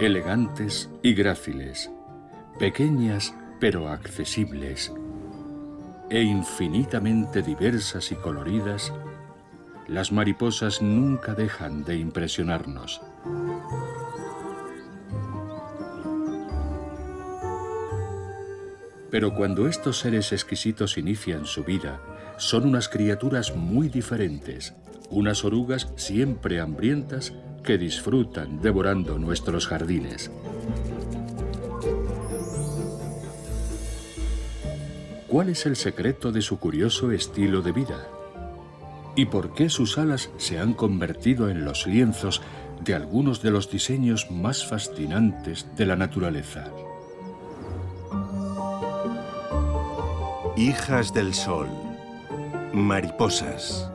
Elegantes y gráciles, pequeñas pero accesibles, e infinitamente diversas y coloridas, las mariposas nunca dejan de impresionarnos. Pero cuando estos seres exquisitos inician su vida, son unas criaturas muy diferentes, unas orugas siempre hambrientas que disfrutan devorando nuestros jardines. ¿Cuál es el secreto de su curioso estilo de vida? ¿Y por qué sus alas se han convertido en los lienzos de algunos de los diseños más fascinantes de la naturaleza? Hijas del sol. Mariposas.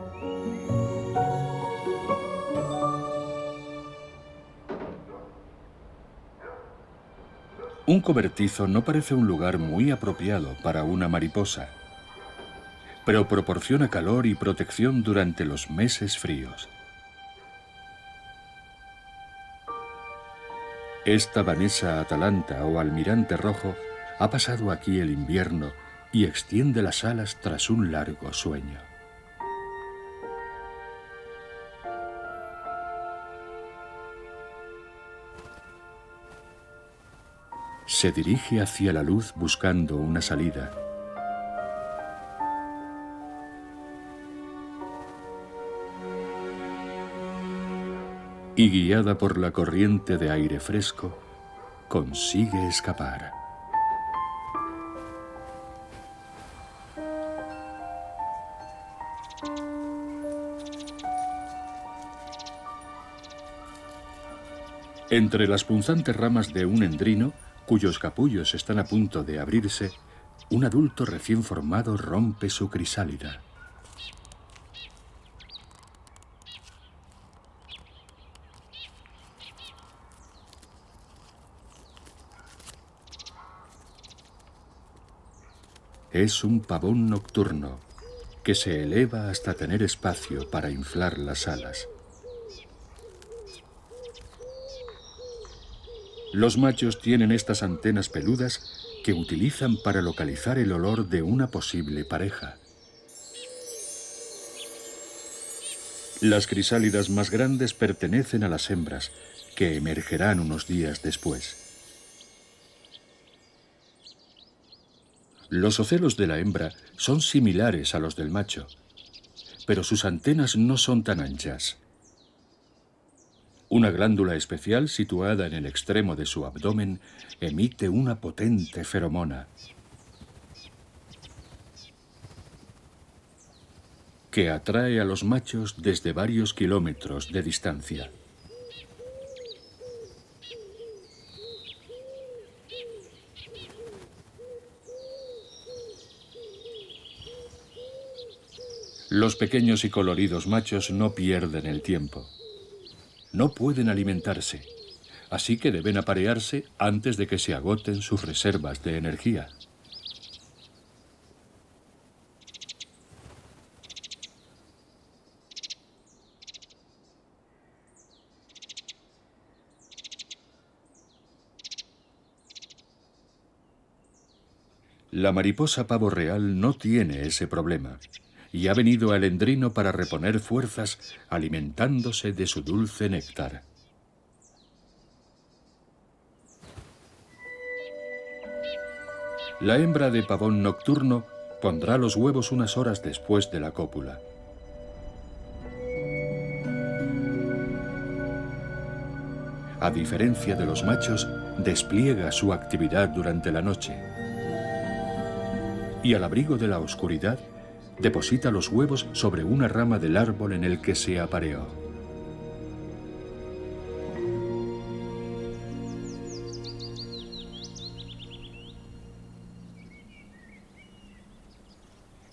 Un cobertizo no parece un lugar muy apropiado para una mariposa, pero proporciona calor y protección durante los meses fríos. Esta Vanessa atalanta o almirante rojo ha pasado aquí el invierno y extiende las alas tras un largo sueño. Se dirige hacia la luz buscando una salida. Y guiada por la corriente de aire fresco, consigue escapar. Entre las punzantes ramas de un endrino, cuyos capullos están a punto de abrirse, un adulto recién formado rompe su crisálida. Es un pavón nocturno que se eleva hasta tener espacio para inflar las alas. Los machos tienen estas antenas peludas que utilizan para localizar el olor de una posible pareja. Las crisálidas más grandes pertenecen a las hembras, que emergerán unos días después. Los ocelos de la hembra son similares a los del macho, pero sus antenas no son tan anchas. Una glándula especial situada en el extremo de su abdomen emite una potente feromona que atrae a los machos desde varios kilómetros de distancia. Los pequeños y coloridos machos no pierden el tiempo. No pueden alimentarse, así que deben aparearse antes de que se agoten sus reservas de energía. La mariposa pavo real no tiene ese problema y ha venido al endrino para reponer fuerzas alimentándose de su dulce néctar. La hembra de pavón nocturno pondrá los huevos unas horas después de la cópula. A diferencia de los machos, despliega su actividad durante la noche. Y al abrigo de la oscuridad, deposita los huevos sobre una rama del árbol en el que se apareó.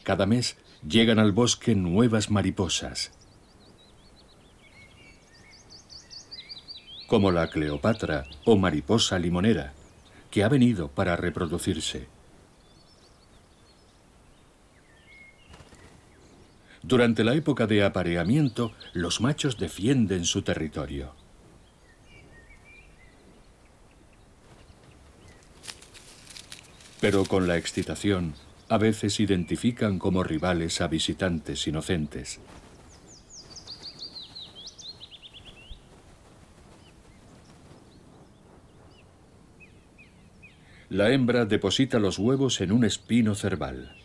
Cada mes llegan al bosque nuevas mariposas, como la Cleopatra o mariposa limonera, que ha venido para reproducirse. Durante la época de apareamiento, los machos defienden su territorio. Pero con la excitación, a veces identifican como rivales a visitantes inocentes. La hembra deposita los huevos en un espino cerval.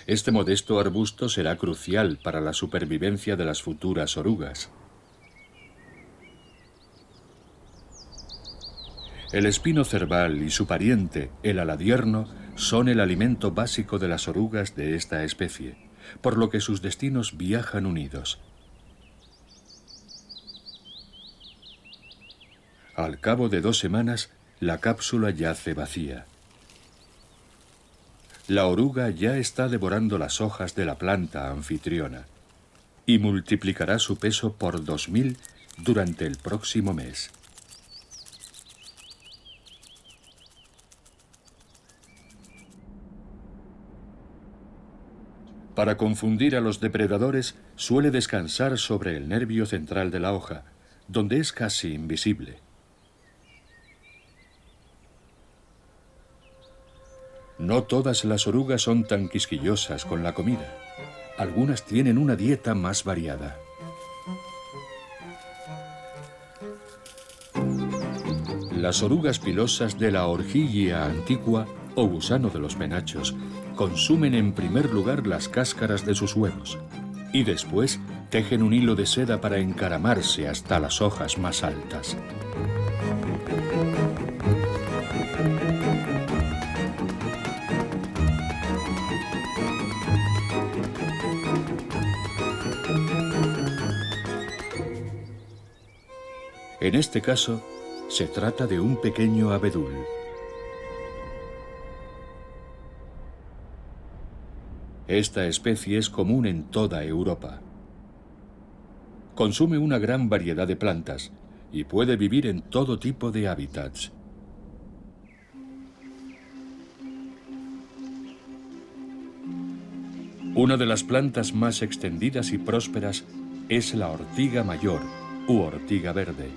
Este modesto arbusto será crucial para la supervivencia de las futuras orugas. El espino cerval y su pariente, el aladierno, son el alimento básico de las orugas de esta especie, por lo que sus destinos viajan unidos. Al cabo de 2 semanas, la cápsula yace vacía. La oruga ya está devorando las hojas de la planta anfitriona y multiplicará su peso por 2000 durante el próximo mes. Para confundir a los depredadores, suele descansar sobre el nervio central de la hoja, donde es casi invisible. No todas las orugas son tan quisquillosas con la comida. Algunas tienen una dieta más variada. Las orugas pilosas de la Orchigea antiqua, o gusano de los penachos, consumen en primer lugar las cáscaras de sus huevos y después tejen un hilo de seda para encaramarse hasta las hojas más altas. En este caso, se trata de un pequeño abedul. Esta especie es común en toda Europa. Consume una gran variedad de plantas y puede vivir en todo tipo de hábitats. Una de las plantas más extendidas y prósperas es la ortiga mayor u ortiga verde.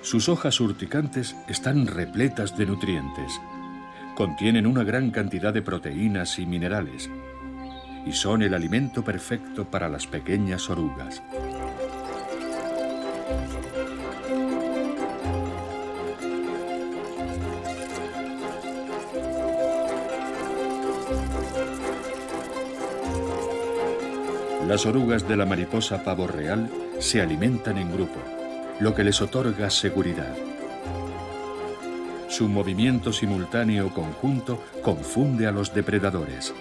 Sus hojas urticantes están repletas de nutrientes. Contienen una gran cantidad de proteínas y minerales y son el alimento perfecto para las pequeñas orugas. Las orugas de la mariposa pavo real se alimentan en grupo, lo que les otorga seguridad. Su movimiento simultáneo conjunto confunde a los depredadores.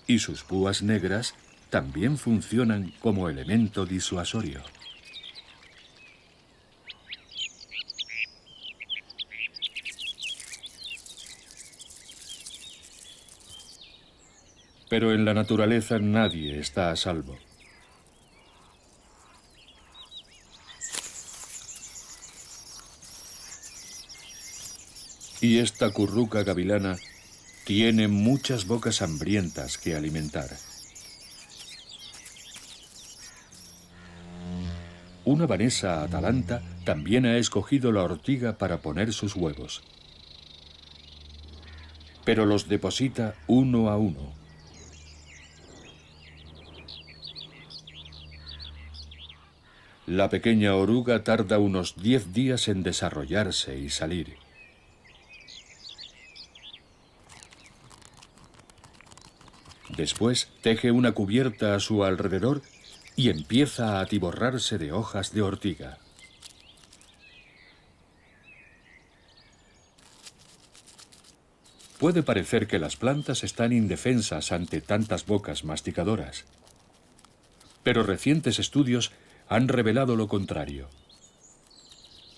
Y sus púas negras también funcionan como elemento disuasorio. Pero en la naturaleza nadie está a salvo. Y esta curruca gavilana tiene muchas bocas hambrientas que alimentar. Una vanesa atalanta también ha escogido la ortiga para poner sus huevos. Pero los deposita uno a uno. La pequeña oruga tarda unos 10 días en desarrollarse y salir. Después teje una cubierta a su alrededor y empieza a atiborrarse de hojas de ortiga. Puede parecer que las plantas están indefensas ante tantas bocas masticadoras, pero recientes estudios han revelado lo contrario.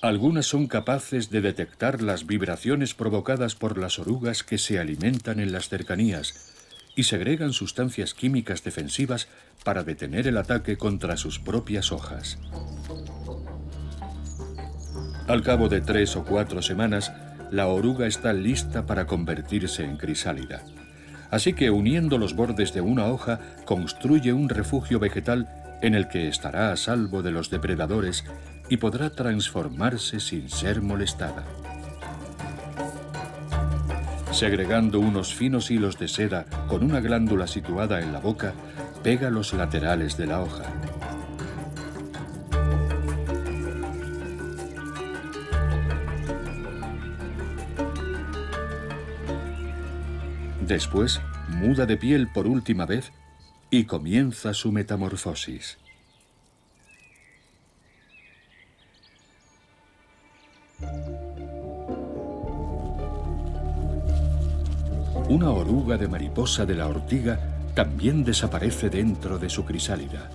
Algunas son capaces de detectar las vibraciones provocadas por las orugas que se alimentan en las cercanías y segregan sustancias químicas defensivas para detener el ataque contra sus propias hojas. Al cabo de 3 o 4 semanas, la oruga está lista para convertirse en crisálida. Así que uniendo los bordes de una hoja, construye un refugio vegetal en el que estará a salvo de los depredadores y podrá transformarse sin ser molestada. Segregando unos finos hilos de seda con una glándula situada en la boca, pega los laterales de la hoja. Después, muda de piel por última vez y comienza su metamorfosis. Una oruga de mariposa de la ortiga también desaparece dentro de su crisálida.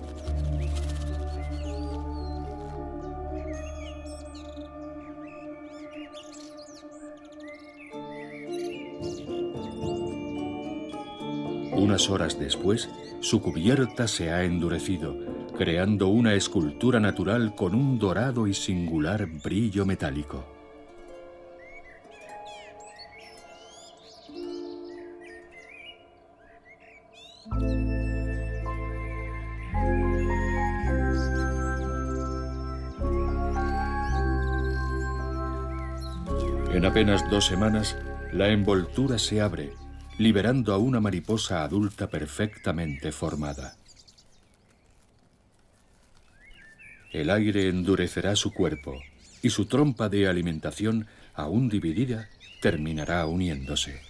Unas horas después, su cubierta se ha endurecido, creando una escultura natural con un dorado y singular brillo metálico. En apenas 2 semanas, la envoltura se abre, liberando a una mariposa adulta perfectamente formada. El aire endurecerá su cuerpo y su trompa de alimentación, aún dividida, terminará uniéndose.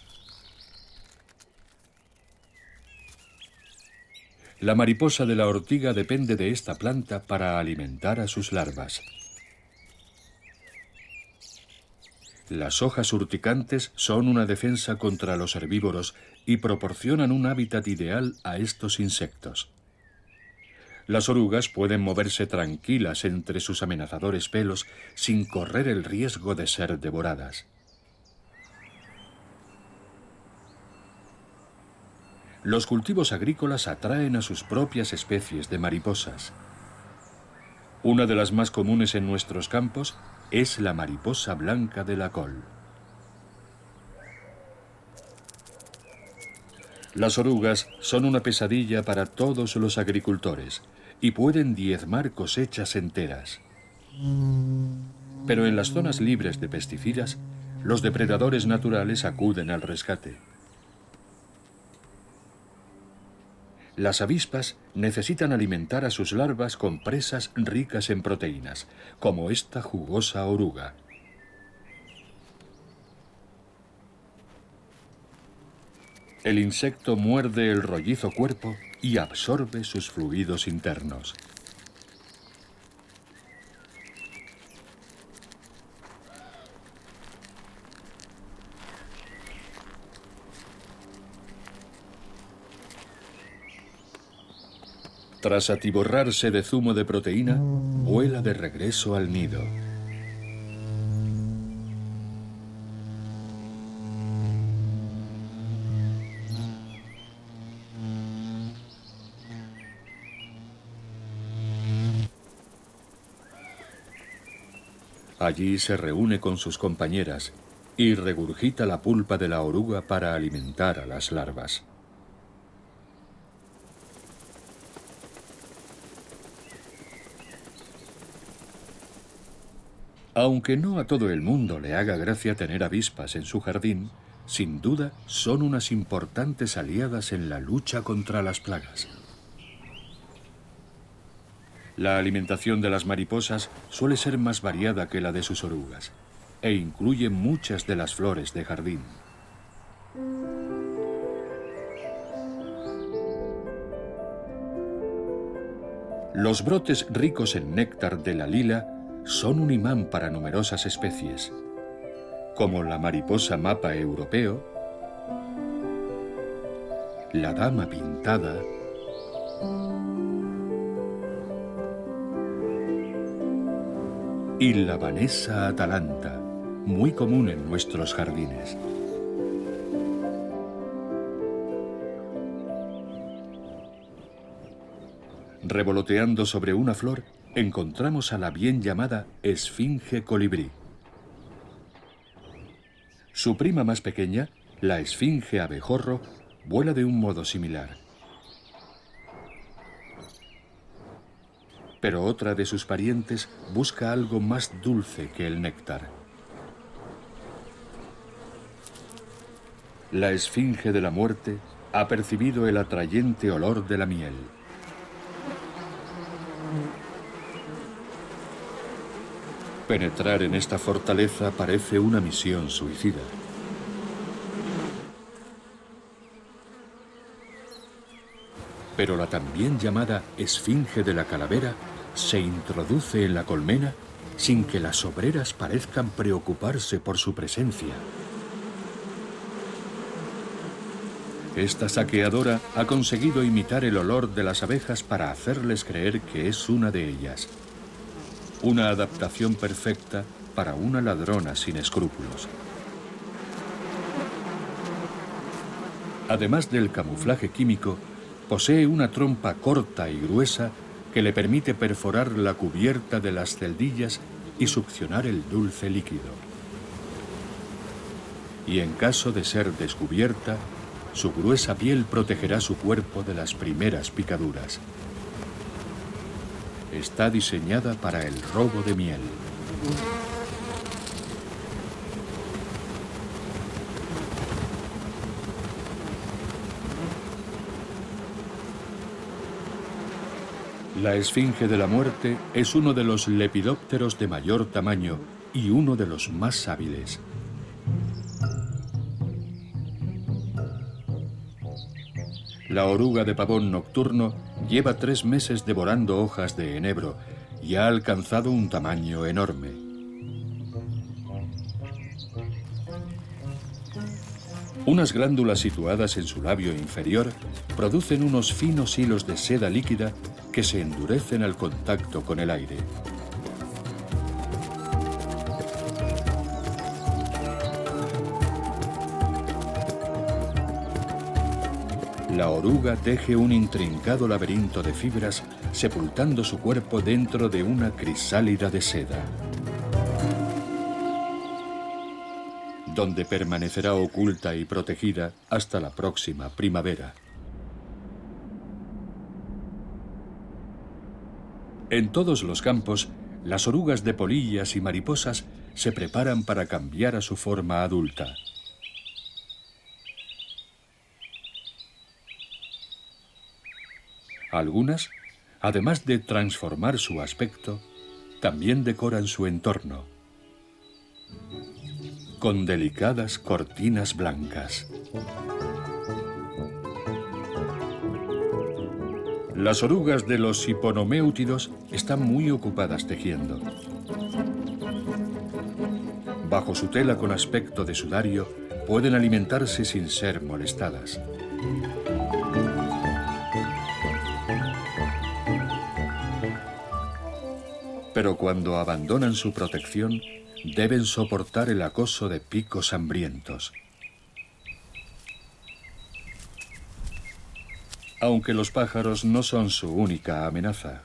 La mariposa de la ortiga depende de esta planta para alimentar a sus larvas. Las hojas urticantes son una defensa contra los herbívoros y proporcionan un hábitat ideal a estos insectos. Las orugas pueden moverse tranquilas entre sus amenazadores pelos sin correr el riesgo de ser devoradas. Los cultivos agrícolas atraen a sus propias especies de mariposas. Una de las más comunes en nuestros campos es la mariposa blanca de la col. Las orugas son una pesadilla para todos los agricultores y pueden diezmar cosechas enteras. Pero en las zonas libres de pesticidas, los depredadores naturales acuden al rescate. Las avispas necesitan alimentar a sus larvas con presas ricas en proteínas, como esta jugosa oruga. El insecto muerde el rollizo cuerpo y absorbe sus fluidos internos. Tras atiborrarse de zumo de proteína, vuela de regreso al nido. Allí se reúne con sus compañeras y regurgita la pulpa de la oruga para alimentar a las larvas. Aunque no a todo el mundo le haga gracia tener avispas en su jardín, sin duda son unas importantes aliadas en la lucha contra las plagas. La alimentación de las mariposas suele ser más variada que la de sus orugas e incluye muchas de las flores de jardín. Los brotes ricos en néctar de la lila son un imán para numerosas especies, como la mariposa mapa europeo, la dama pintada y la Vanessa atalanta, muy común en nuestros jardines. Revoloteando sobre una flor, encontramos a la bien llamada esfinge colibrí. Su prima más pequeña, la esfinge abejorro, vuela de un modo similar. Pero otra de sus parientes busca algo más dulce que el néctar. La esfinge de la muerte ha percibido el atrayente olor de la miel. Penetrar en esta fortaleza parece una misión suicida. Pero la también llamada esfinge de la calavera se introduce en la colmena sin que las obreras parezcan preocuparse por su presencia. Esta saqueadora ha conseguido imitar el olor de las abejas para hacerles creer que es una de ellas. Una adaptación perfecta para una ladrona sin escrúpulos. Además del camuflaje químico, posee una trompa corta y gruesa que le permite perforar la cubierta de las celdillas y succionar el dulce líquido. Y en caso de ser descubierta, su gruesa piel protegerá su cuerpo de las primeras picaduras. Está diseñada para el robo de miel. La esfinge de la muerte es uno de los lepidópteros de mayor tamaño y uno de los más hábiles. La oruga de pavón nocturno lleva 3 meses devorando hojas de enebro y ha alcanzado un tamaño enorme. Unas glándulas situadas en su labio inferior producen unos finos hilos de seda líquida que se endurecen al contacto con el aire. La oruga teje un intrincado laberinto de fibras, sepultando su cuerpo dentro de una crisálida de seda, donde permanecerá oculta y protegida hasta la próxima primavera. En todos los campos, las orugas de polillas y mariposas se preparan para cambiar a su forma adulta. Algunas, además de transformar su aspecto, también decoran su entorno con delicadas cortinas blancas. Las orugas de los hiponoméutidos están muy ocupadas tejiendo. Bajo su tela con aspecto de sudario, pueden alimentarse sin ser molestadas. Pero cuando abandonan su protección, deben soportar el acoso de picos hambrientos. Aunque los pájaros no son su única amenaza.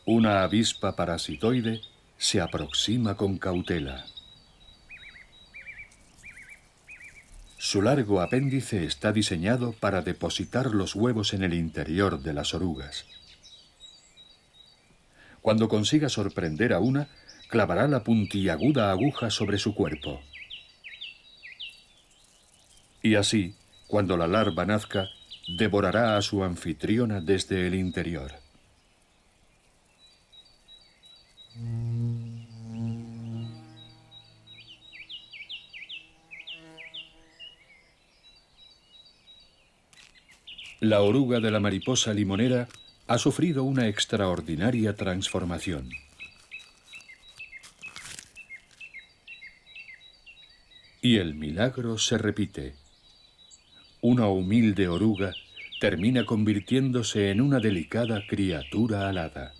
Una avispa parasitoide se aproxima con cautela. Su largo apéndice está diseñado para depositar los huevos en el interior de las orugas. Cuando consiga sorprender a una, clavará la puntiaguda aguja sobre su cuerpo. Y así, cuando la larva nazca, devorará a su anfitriona desde el interior. La oruga de la mariposa limonera ha sufrido una extraordinaria transformación. Y el milagro se repite. Una humilde oruga termina convirtiéndose en una delicada criatura alada.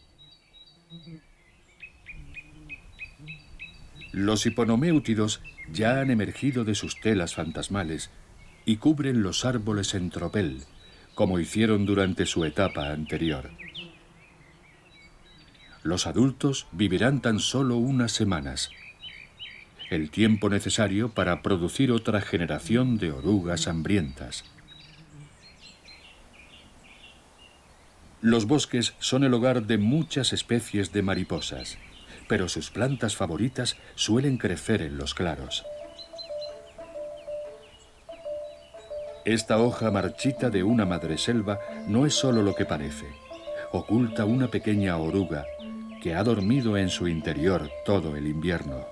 Los hiponoméutidos ya han emergido de sus telas fantasmales y cubren los árboles en tropel, como hicieron durante su etapa anterior. Los adultos vivirán tan solo unas semanas el tiempo necesario para producir otra generación de orugas hambrientas. Los bosques son el hogar de muchas especies de mariposas, pero sus plantas favoritas suelen crecer en los claros. Esta hoja marchita de una madreselva no es solo lo que parece. Oculta una pequeña oruga que ha dormido en su interior todo el invierno.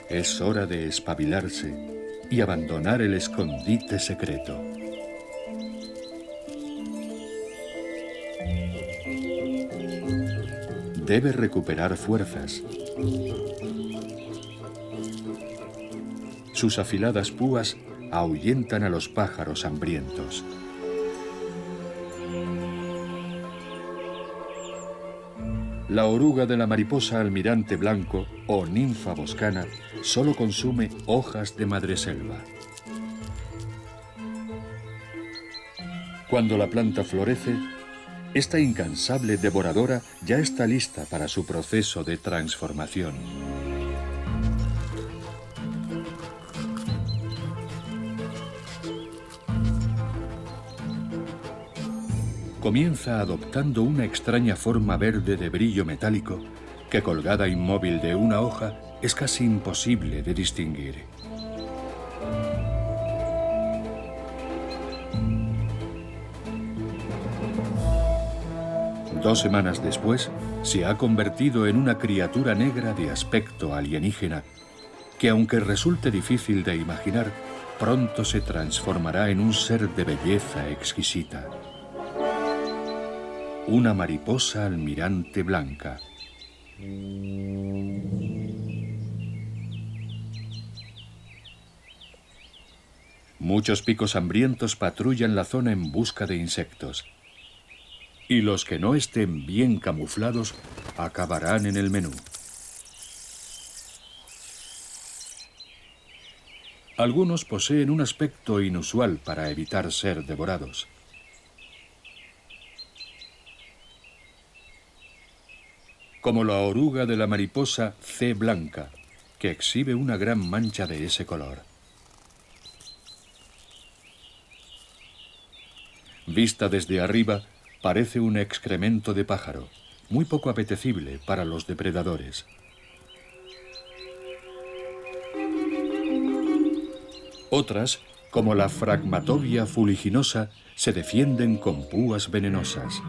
Es hora de espabilarse y abandonar el escondite secreto. Debe recuperar fuerzas. Sus afiladas púas ahuyentan a los pájaros hambrientos. La oruga de la mariposa almirante blanco o ninfa boscana solo consume hojas de madreselva. Cuando la planta florece, esta incansable devoradora ya está lista para su proceso de transformación. Comienza adoptando una extraña forma verde de brillo metálico que, colgada inmóvil de una hoja, es casi imposible de distinguir. Dos semanas después, se ha convertido en una criatura negra de aspecto alienígena que, aunque resulte difícil de imaginar, pronto se transformará en un ser de belleza exquisita. Una mariposa almirante blanca. Muchos picos hambrientos patrullan la zona en busca de insectos. Y los que no estén bien camuflados acabarán en el menú. Algunos poseen un aspecto inusual para evitar ser devorados. Como la oruga de la mariposa C. blanca, que exhibe una gran mancha de ese color. Vista desde arriba, parece un excremento de pájaro, muy poco apetecible para los depredadores. Otras, como la Phragmatobia fuliginosa, se defienden con púas venenosas.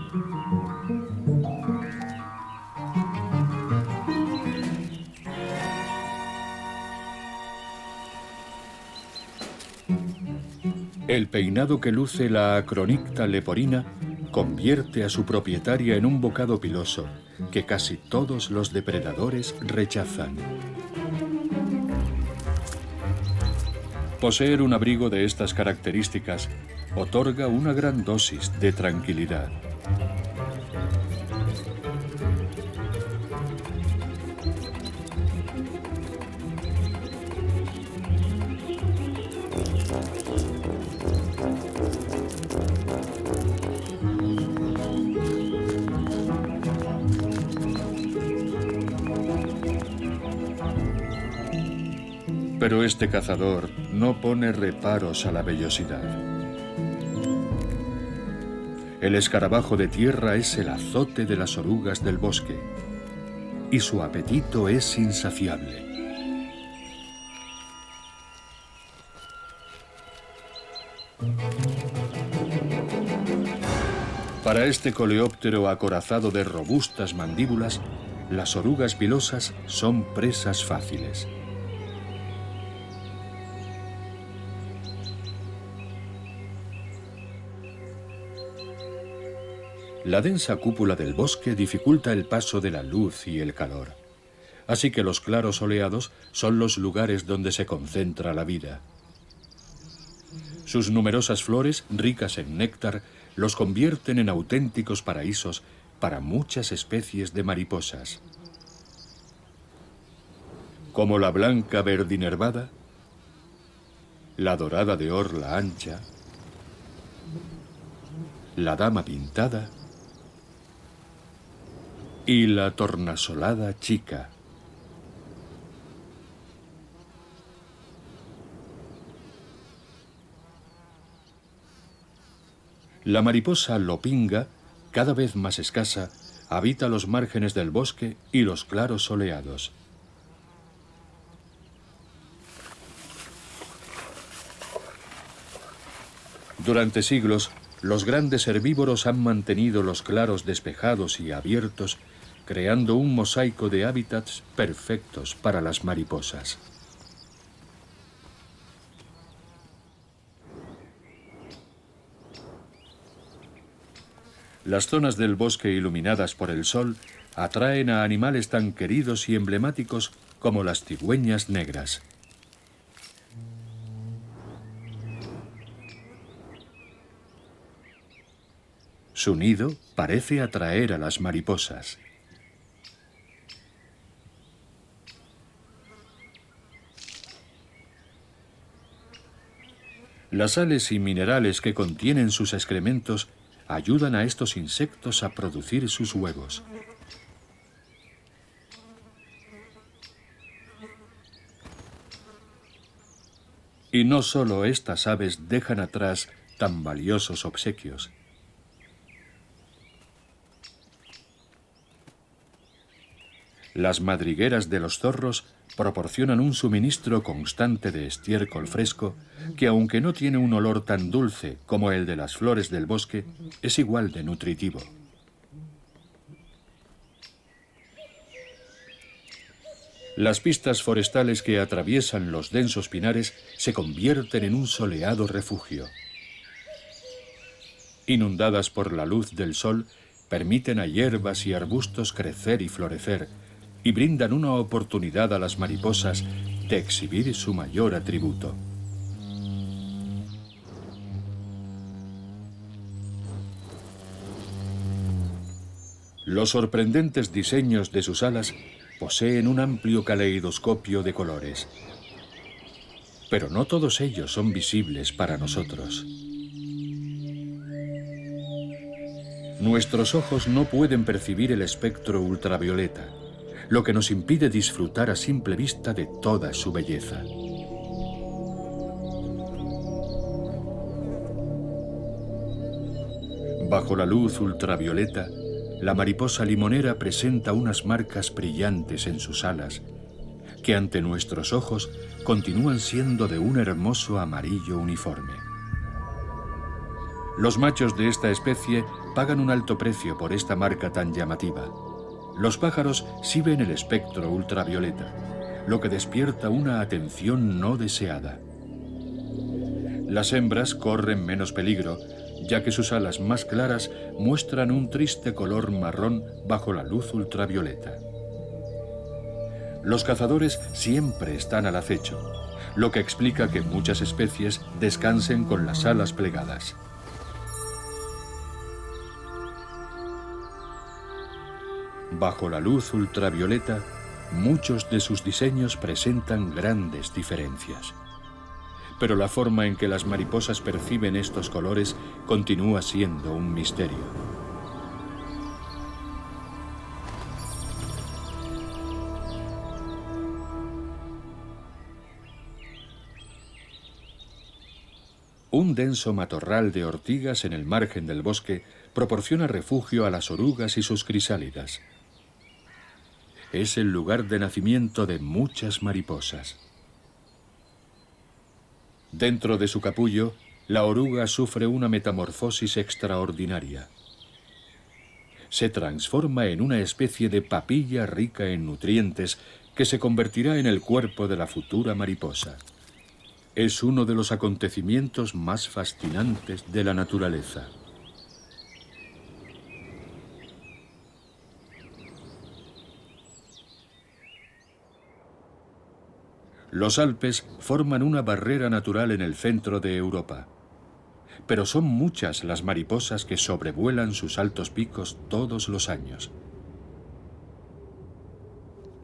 El peinado que luce la Acronicta leporina convierte a su propietaria en un bocado piloso que casi todos los depredadores rechazan. Poseer un abrigo de estas características otorga una gran dosis de tranquilidad. Pero este cazador no pone reparos a la vellosidad. El escarabajo de tierra es el azote de las orugas del bosque, y su apetito es insaciable. Para este coleóptero acorazado de robustas mandíbulas, las orugas pilosas son presas fáciles. La densa cúpula del bosque dificulta el paso de la luz y el calor. Así que los claros soleados son los lugares donde se concentra la vida. Sus numerosas flores, ricas en néctar, los convierten en auténticos paraísos para muchas especies de mariposas. Como la blanca verdinervada, la dorada de orla ancha, la dama pintada y la tornasolada chica. La mariposa lopinga, cada vez más escasa, habita los márgenes del bosque y los claros soleados. Durante siglos, los grandes herbívoros han mantenido los claros despejados y abiertos, creando un mosaico de hábitats perfectos para las mariposas. Las zonas del bosque iluminadas por el sol atraen a animales tan queridos y emblemáticos como las cigüeñas negras. Su nido parece atraer a las mariposas. Las sales y minerales que contienen sus excrementos ayudan a estos insectos a producir sus huevos. Y no solo estas aves dejan atrás tan valiosos obsequios. Las madrigueras de los zorros proporcionan un suministro constante de estiércol fresco que, aunque no tiene un olor tan dulce como el de las flores del bosque, es igual de nutritivo. Las pistas forestales que atraviesan los densos pinares se convierten en un soleado refugio. Inundadas por la luz del sol, permiten a hierbas y arbustos crecer y florecer, y brindan una oportunidad a las mariposas de exhibir su mayor atributo. Los sorprendentes diseños de sus alas poseen un amplio caleidoscopio de colores. Pero no todos ellos son visibles para nosotros. Nuestros ojos no pueden percibir el espectro ultravioleta, lo que nos impide disfrutar a simple vista de toda su belleza. Bajo la luz ultravioleta, la mariposa limonera presenta unas marcas brillantes en sus alas, que ante nuestros ojos continúan siendo de un hermoso amarillo uniforme. Los machos de esta especie pagan un alto precio por esta marca tan llamativa. Los pájaros sí ven el espectro ultravioleta, lo que despierta una atención no deseada. Las hembras corren menos peligro, ya que sus alas más claras muestran un triste color marrón bajo la luz ultravioleta. Los cazadores siempre están al acecho, lo que explica que muchas especies descansen con las alas plegadas. Bajo la luz ultravioleta, muchos de sus diseños presentan grandes diferencias. Pero la forma en que las mariposas perciben estos colores continúa siendo un misterio. Un denso matorral de ortigas en el margen del bosque proporciona refugio a las orugas y sus crisálidas. Es el lugar de nacimiento de muchas mariposas. Dentro de su capullo, la oruga sufre una metamorfosis extraordinaria. Se transforma en una especie de papilla rica en nutrientes que se convertirá en el cuerpo de la futura mariposa. Es uno de los acontecimientos más fascinantes de la naturaleza. Los Alpes forman una barrera natural en el centro de Europa, pero son muchas las mariposas que sobrevuelan sus altos picos todos los años.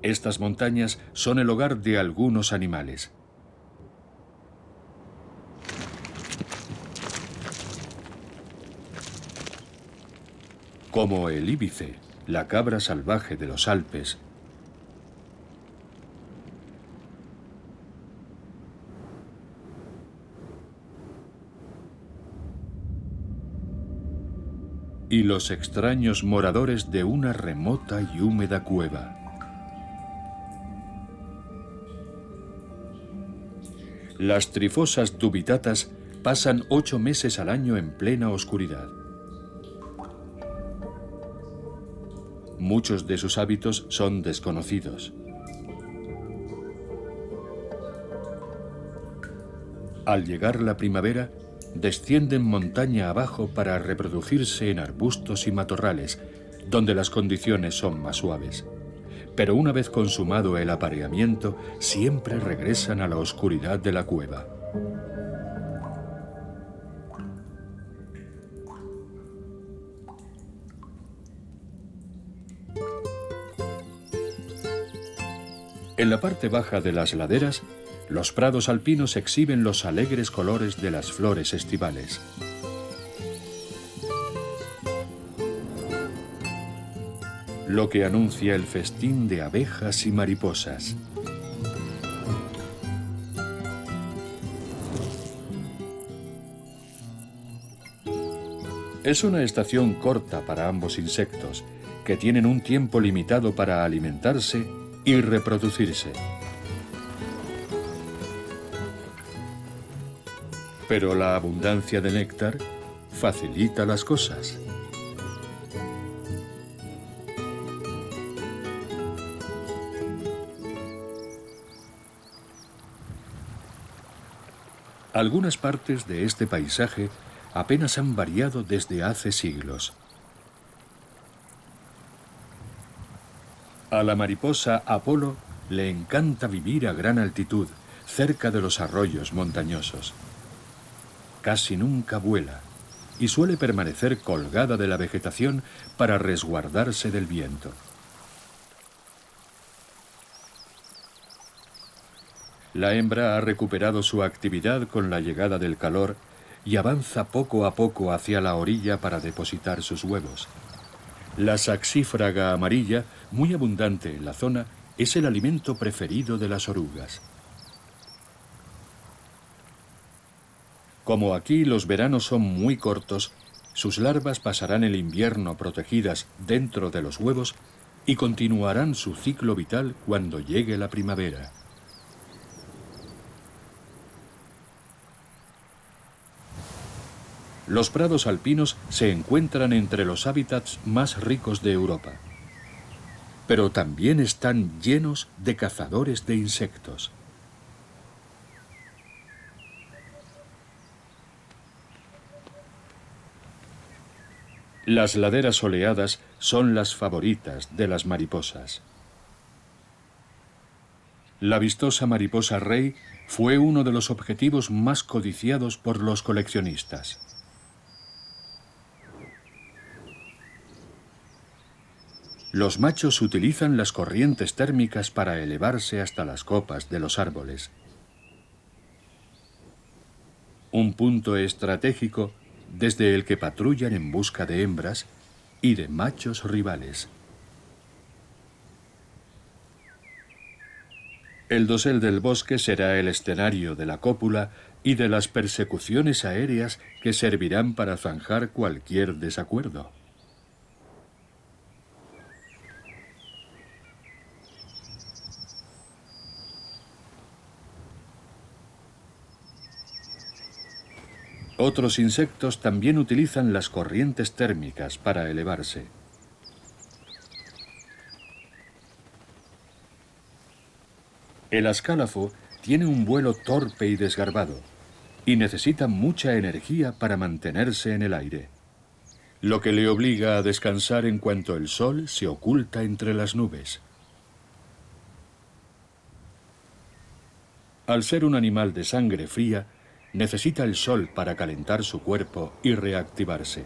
Estas montañas son el hogar de algunos animales. como el íbice, la cabra salvaje de los Alpes, y los extraños moradores de una remota y húmeda cueva. Las trifosas dubitatas pasan 8 meses al año en plena oscuridad. Muchos de sus hábitos son desconocidos. Al llegar la primavera, descienden montaña abajo para reproducirse en arbustos y matorrales, donde las condiciones son más suaves. Pero una vez consumado el apareamiento, siempre regresan a la oscuridad de la cueva. En la parte baja de las laderas, los prados alpinos exhiben los alegres colores de las flores estivales. Lo que anuncia el festín de abejas y mariposas. Es una estación corta para ambos insectos, que tienen un tiempo limitado para alimentarse y reproducirse. Pero la abundancia de néctar facilita las cosas. Algunas partes de este paisaje apenas han variado desde hace siglos. A la mariposa Apolo le encanta vivir a gran altitud, cerca de los arroyos montañosos. Casi nunca vuela y suele permanecer colgada de la vegetación para resguardarse del viento. La hembra ha recuperado su actividad con la llegada del calor y avanza poco a poco hacia la orilla para depositar sus huevos. La saxífraga amarilla, muy abundante en la zona, es el alimento preferido de las orugas. Como aquí los veranos son muy cortos, sus larvas pasarán el invierno protegidas dentro de los huevos y continuarán su ciclo vital cuando llegue la primavera. Los prados alpinos se encuentran entre los hábitats más ricos de Europa, pero también están llenos de cazadores de insectos. Las laderas soleadas son las favoritas de las mariposas. La vistosa mariposa rey fue uno de los objetivos más codiciados por los coleccionistas. Los machos utilizan las corrientes térmicas para elevarse hasta las copas de los árboles. Un punto estratégico desde el que patrullan en busca de hembras y de machos rivales. El dosel del bosque será el escenario de la cópula y de las persecuciones aéreas que servirán para zanjar cualquier desacuerdo. Otros insectos también utilizan las corrientes térmicas para elevarse. El ascálafo tiene un vuelo torpe y desgarbado y necesita mucha energía para mantenerse en el aire, lo que le obliga a descansar en cuanto el sol se oculta entre las nubes. Al ser un animal de sangre fría, necesita el sol para calentar su cuerpo y reactivarse.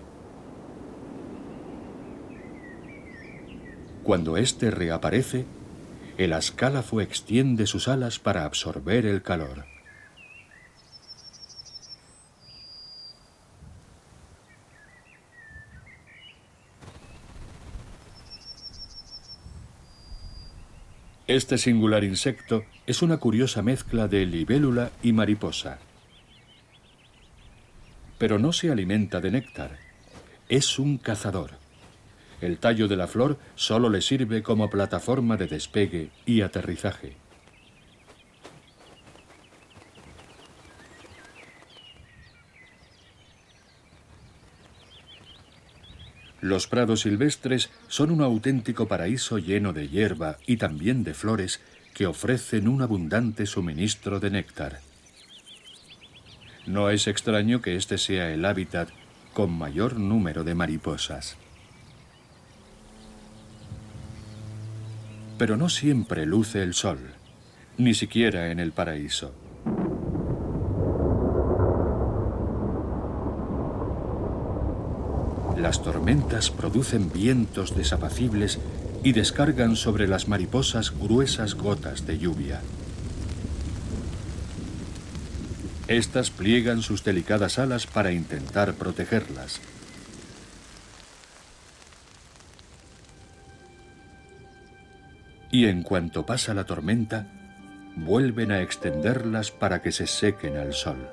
Cuando éste reaparece, el ascálafo extiende sus alas para absorber el calor. Este singular insecto es una curiosa mezcla de libélula y mariposa. Pero no se alimenta de néctar, es un cazador. El tallo de la flor solo le sirve como plataforma de despegue y aterrizaje. Los prados silvestres son un auténtico paraíso lleno de hierba y también de flores que ofrecen un abundante suministro de néctar. No es extraño que este sea el hábitat con mayor número de mariposas. Pero no siempre luce el sol, ni siquiera en el paraíso. Las tormentas producen vientos desapacibles y descargan sobre las mariposas gruesas gotas de lluvia. Estas pliegan sus delicadas alas para intentar protegerlas. Y en cuanto pasa la tormenta, vuelven a extenderlas para que se sequen al sol.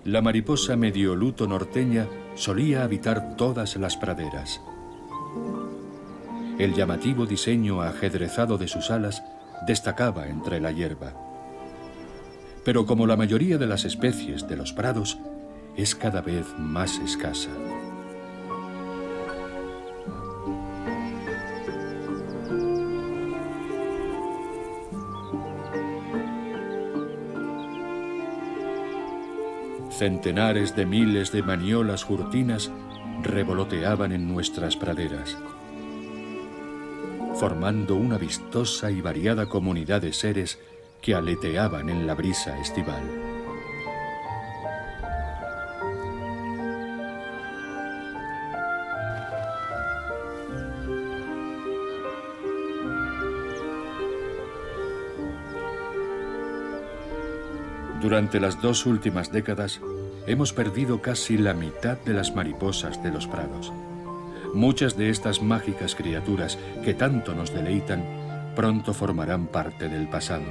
La mariposa medioluto norteña solía habitar todas las praderas. El llamativo diseño ajedrezado de sus alas destacaba entre la hierba. Pero como la mayoría de las especies de los prados, es cada vez más escasa. Centenares de miles de maniolas jurtinas revoloteaban en nuestras praderas, formando una vistosa y variada comunidad de seres que aleteaban en la brisa estival. Durante las 2 últimas décadas, hemos perdido casi la mitad de las mariposas de los prados. Muchas de estas mágicas criaturas que tanto nos deleitan pronto formarán parte del pasado.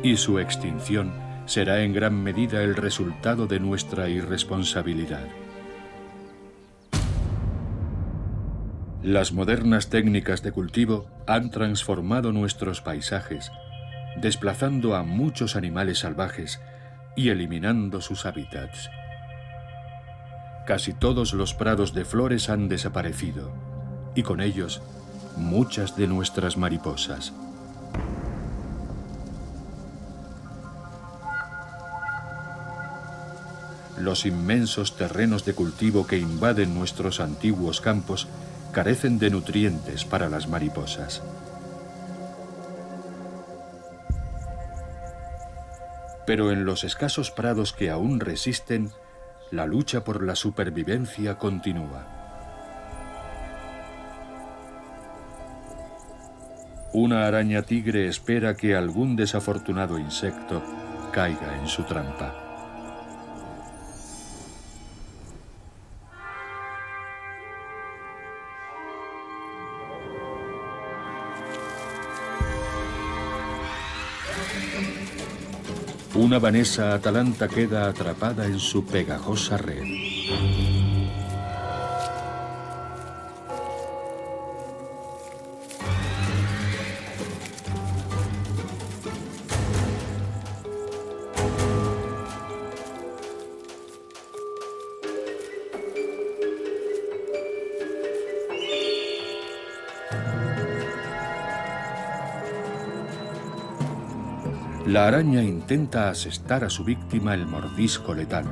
Y su extinción será en gran medida el resultado de nuestra irresponsabilidad. Las modernas técnicas de cultivo han transformado nuestros paisajes, desplazando a muchos animales salvajes y eliminando sus hábitats. Casi todos los prados de flores han desaparecido, y con ellos muchas de nuestras mariposas. Los inmensos terrenos de cultivo que invaden nuestros antiguos campos carecen de nutrientes para las mariposas. Pero en los escasos prados que aún resisten, la lucha por la supervivencia continúa. Una araña tigre espera que algún desafortunado insecto caiga en su trampa. Una vanesa atalanta queda atrapada en su pegajosa red. La araña intenta asestar a su víctima el mordisco letal.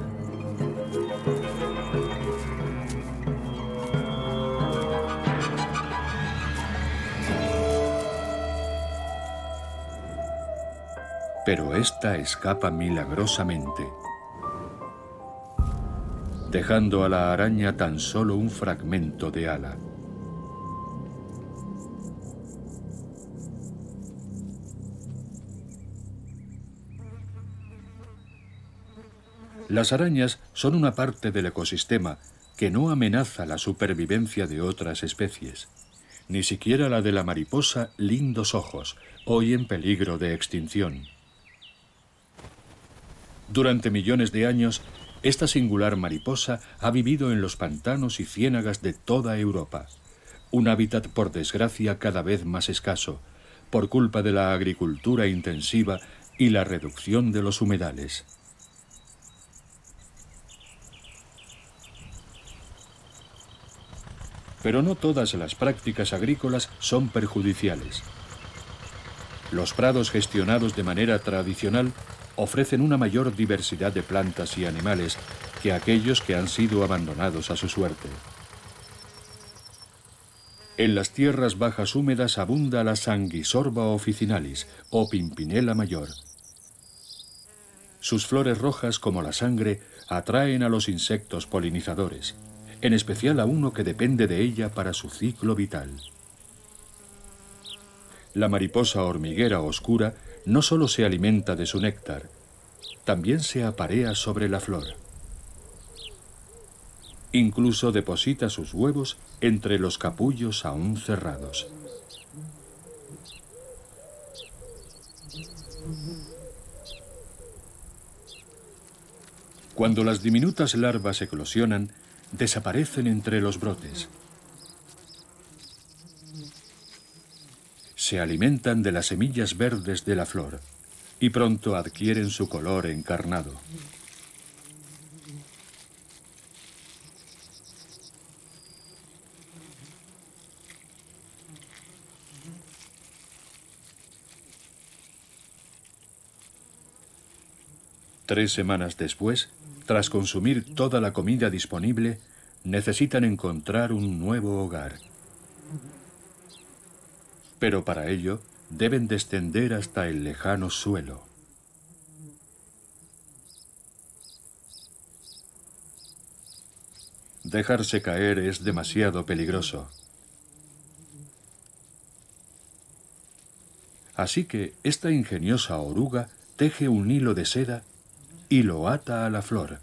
Pero ésta escapa milagrosamente, dejando a la araña tan solo un fragmento de ala. Las arañas son una parte del ecosistema que no amenaza la supervivencia de otras especies, ni siquiera la de la mariposa lindos ojos, hoy en peligro de extinción. Durante millones de años, esta singular mariposa ha vivido en los pantanos y ciénagas de toda Europa, un hábitat por desgracia cada vez más escaso, por culpa de la agricultura intensiva y la reducción de los humedales. Pero no todas las prácticas agrícolas son perjudiciales. Los prados gestionados de manera tradicional ofrecen una mayor diversidad de plantas y animales que aquellos que han sido abandonados a su suerte. En las tierras bajas húmedas abunda la Sanguisorba officinalis o Pimpinela mayor. Sus flores rojas, como la sangre, atraen a los insectos polinizadores, en especial a uno que depende de ella para su ciclo vital. La mariposa hormiguera oscura no solo se alimenta de su néctar, también se aparea sobre la flor. Incluso deposita sus huevos entre los capullos aún cerrados. Cuando las diminutas larvas eclosionan, desaparecen entre los brotes. Se alimentan de las semillas verdes de la flor y pronto adquieren su color encarnado. Tres semanas después, tras consumir toda la comida disponible, necesitan encontrar un nuevo hogar. Pero para ello deben descender hasta el lejano suelo. Dejarse caer es demasiado peligroso. Así que esta ingeniosa oruga teje un hilo de seda y lo ata a la flor.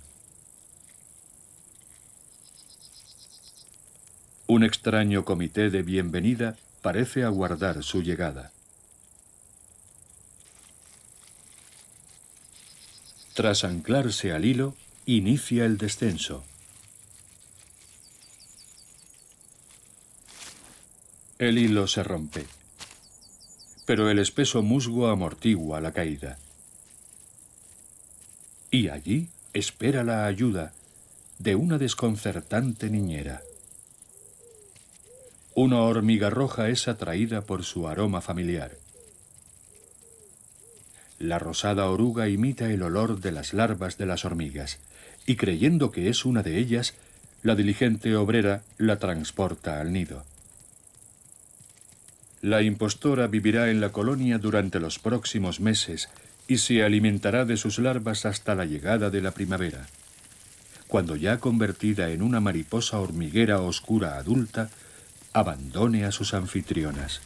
Un extraño comité de bienvenida parece aguardar su llegada. Tras anclarse al hilo, inicia el descenso. El hilo se rompe, pero el espeso musgo amortigua la caída. Y allí espera la ayuda de una desconcertante niñera. Una hormiga roja es atraída por su aroma familiar. La rosada oruga imita el olor de las larvas de las hormigas, y creyendo que es una de ellas, la diligente obrera la transporta al nido. La impostora vivirá en la colonia durante los próximos meses y se alimentará de sus larvas hasta la llegada de la primavera, cuando ya convertida en una mariposa hormiguera oscura adulta, abandone a sus anfitrionas.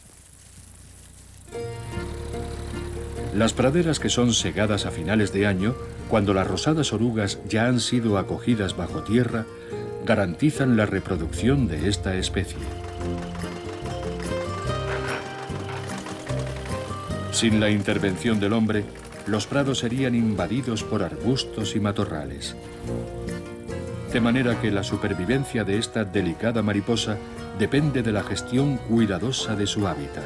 Las praderas que son segadas a finales de año, cuando las rosadas orugas ya han sido acogidas bajo tierra, garantizan la reproducción de esta especie. Sin la intervención del hombre, los prados serían invadidos por arbustos y matorrales. De manera que la supervivencia de esta delicada mariposa depende de la gestión cuidadosa de su hábitat.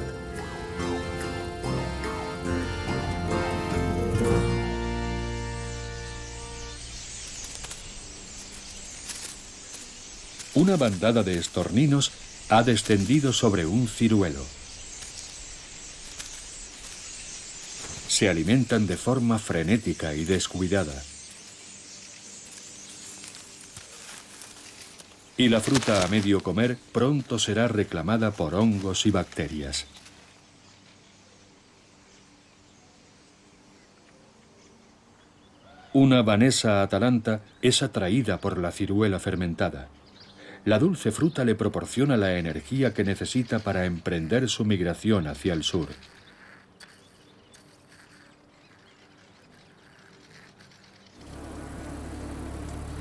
Una bandada de estorninos ha descendido sobre un ciruelo. Se alimentan de forma frenética y descuidada. Y la fruta a medio comer pronto será reclamada por hongos y bacterias. Una Vanessa atalanta es atraída por la ciruela fermentada. La dulce fruta le proporciona la energía que necesita para emprender su migración hacia el sur.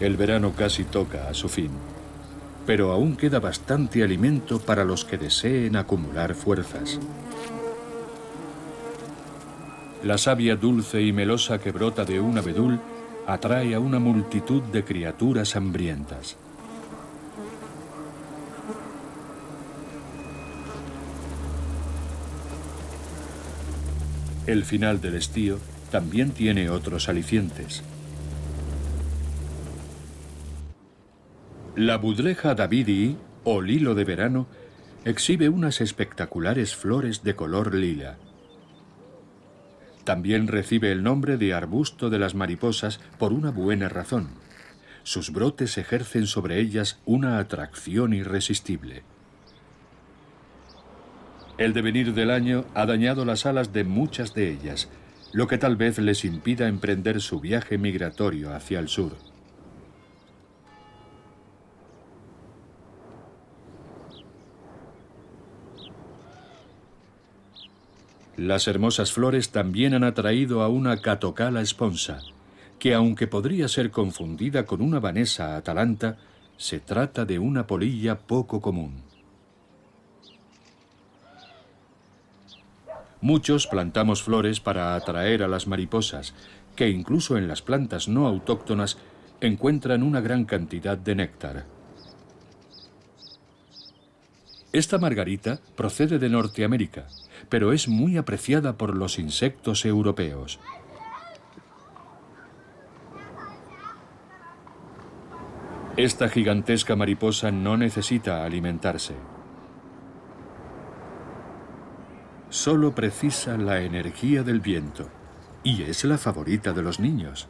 El verano casi toca a su fin, pero aún queda bastante alimento para los que deseen acumular fuerzas. La savia dulce y melosa que brota de un abedul atrae a una multitud de criaturas hambrientas. El final del estío también tiene otros alicientes. La budleja davidii, o lilo de verano, exhibe unas espectaculares flores de color lila. También recibe el nombre de arbusto de las mariposas por una buena razón. Sus brotes ejercen sobre ellas una atracción irresistible. El devenir del año ha dañado las alas de muchas de ellas, lo que tal vez les impida emprender su viaje migratorio hacia el sur. Las hermosas flores también han atraído a una Catocala sponsa, que aunque podría ser confundida con una Vanessa atalanta, se trata de una polilla poco común. Muchos plantamos flores para atraer a las mariposas, que incluso en las plantas no autóctonas encuentran una gran cantidad de néctar. Esta margarita procede de Norteamérica, pero es muy apreciada por los insectos europeos. Esta gigantesca mariposa no necesita alimentarse. Solo precisa la energía del viento, y es la favorita de los niños.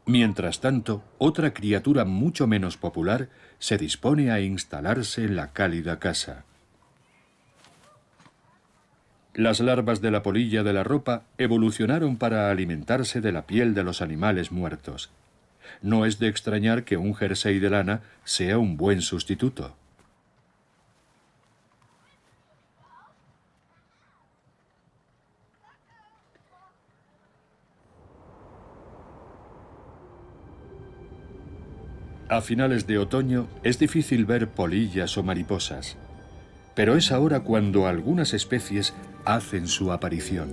Mientras tanto, otra criatura mucho menos popular se dispone a instalarse en la cálida casa. Las larvas de la polilla de la ropa evolucionaron para alimentarse de la piel de los animales muertos. No es de extrañar que un jersey de lana sea un buen sustituto. A finales de otoño es difícil ver polillas o mariposas, pero es ahora cuando algunas especies hacen su aparición.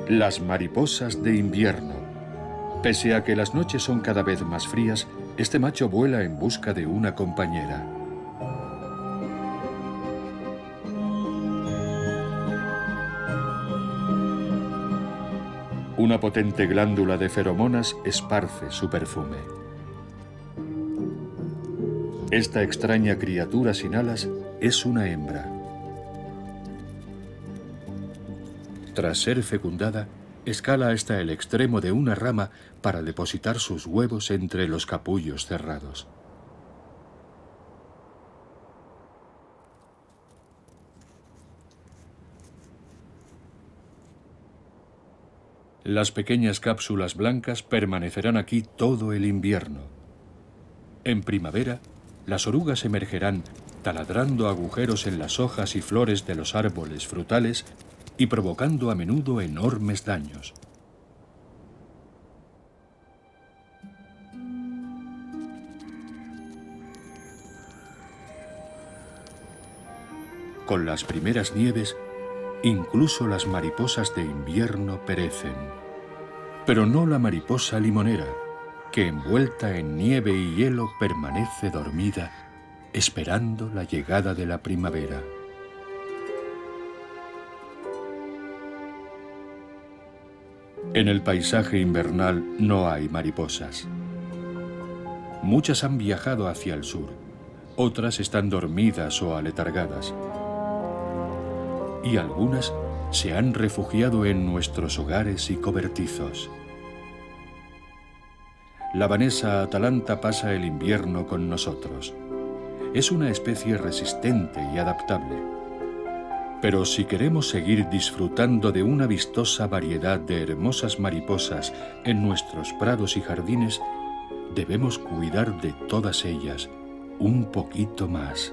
Las mariposas de invierno. Pese a que las noches son cada vez más frías, este macho vuela en busca de una compañera. Una potente glándula de feromonas esparce su perfume. Esta extraña criatura sin alas es una hembra. Tras ser fecundada, escala hasta el extremo de una rama para depositar sus huevos entre los capullos cerrados. Las pequeñas cápsulas blancas permanecerán aquí todo el invierno. En primavera, las orugas emergerán taladrando agujeros en las hojas y flores de los árboles frutales y provocando a menudo enormes daños. Con las primeras nieves, incluso las mariposas de invierno perecen. Pero no la mariposa limonera, que envuelta en nieve y hielo permanece dormida, esperando la llegada de la primavera. En el paisaje invernal no hay mariposas. Muchas han viajado hacia el sur, otras están dormidas o aletargadas. Y algunas se han refugiado en nuestros hogares y cobertizos. La Vanessa atalanta pasa el invierno con nosotros. Es una especie resistente y adaptable. Pero si queremos seguir disfrutando de una vistosa variedad de hermosas mariposas en nuestros prados y jardines, debemos cuidar de todas ellas un poquito más.